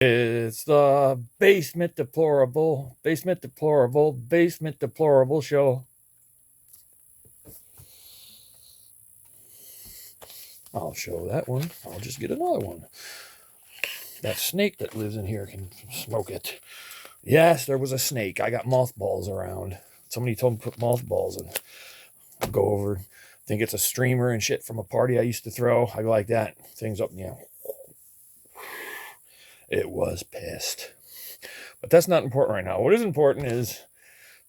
It's the basement deplorable show. I'll show that one. I'll just get another one. That snake that lives in here can smoke it. Yes, there was a snake. I got mothballs around. Somebody told me to put mothballs in. I'll go over, think it's a streamer and shit from a party I used to throw. I go like that. Things up, yeah. It was pissed. But that's not important right now. What is important is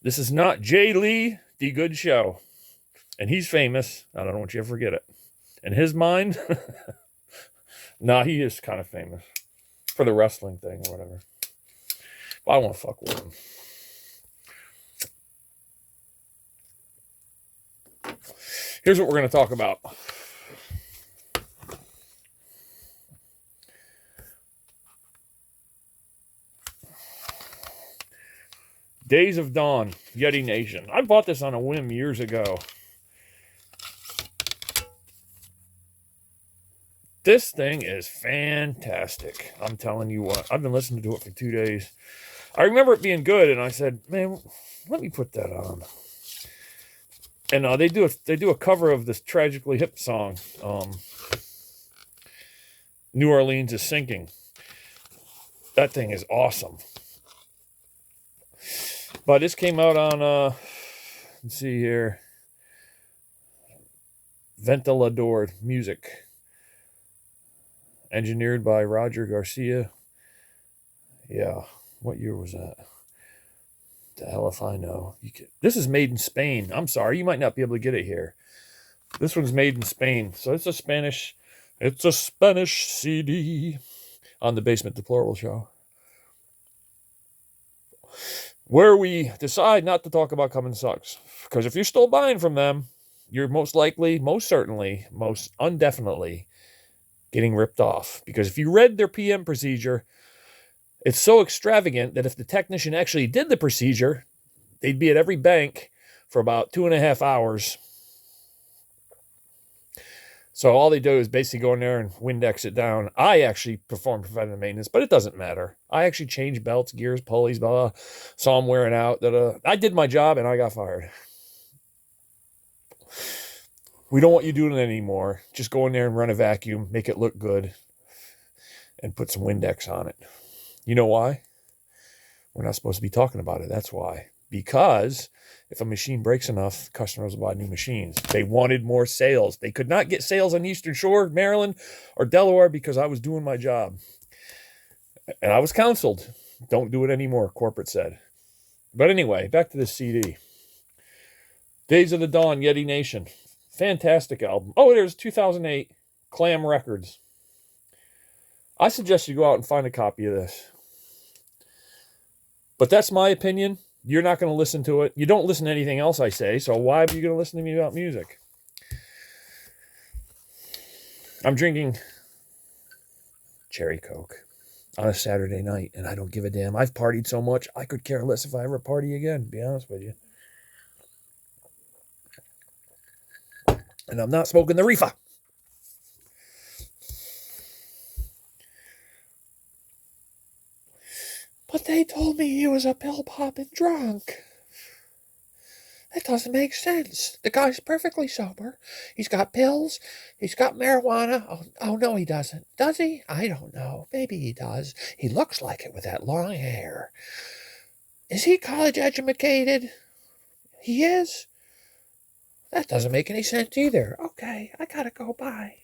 this is not Jay Lee, the good show. And he's famous. I don't want you to forget it. In his mind, nah, he is kind of famous for the wrestling thing or whatever. But I won't fuck with him. Here's what we're going to talk about. Days of Dawn, Yeti Nation. I bought this on a whim years ago. This thing is fantastic. I'm telling you what. I've been listening to it for 2 days. I remember it being good, and I said, man, let me put that on. And they do a cover of this Tragically Hip song, New Orleans is Sinking. That thing is awesome. But this came out on, let's see here, Ventilador Music. Engineered by Roger Garcia. Yeah, what year was that? The hell if I know. This is made in Spain. I'm sorry, you might not be able to get it here. This one's made in Spain, so it's a Spanish CD on the Basement Deplorable show, where we decide not to talk about Cummins Sucks. Because if you're still buying from them, you're most likely, most certainly, most undefinitely getting ripped off. Because if you read their PM procedure, it's so extravagant that if the technician actually did the procedure, they'd be at every bank for about 2.5 hours. So all they do is basically go in there and Windex it down. I actually perform preventative maintenance, but it doesn't matter. I actually change belts, gears, pulleys, blah, saw them wearing out. I did my job and I got fired. We don't want you doing it anymore. Just go in there and run a vacuum, make it look good, and put some Windex on it. You know why? We're not supposed to be talking about it. That's why. Because if a machine breaks enough, customers will buy new machines. They wanted more sales. They could not get sales on Eastern Shore, Maryland, or Delaware because I was doing my job. And I was counseled. Don't do it anymore, corporate said. But anyway, back to this CD. Days of the Dawn, Yeti Nation. Fantastic album. Oh, there's 2008, Clam Records. I suggest you go out and find a copy of this. But that's my opinion. You're not going to listen to it. You don't listen to anything else I say, so why are you going to listen to me about music? I'm drinking cherry Coke on a Saturday night, and I don't give a damn. I've partied so much, I could care less if I ever party again, to be honest with you. And I'm not smoking the reefer. But they told me he was a pill-popping drunk. That doesn't make sense. The guy's perfectly sober. He's got pills. He's got marijuana. Oh, no, he doesn't. Does he? I don't know. Maybe he does. He looks like it with that long hair. Is he college educated? He is? That doesn't make any sense either. Okay, I gotta go. Bye.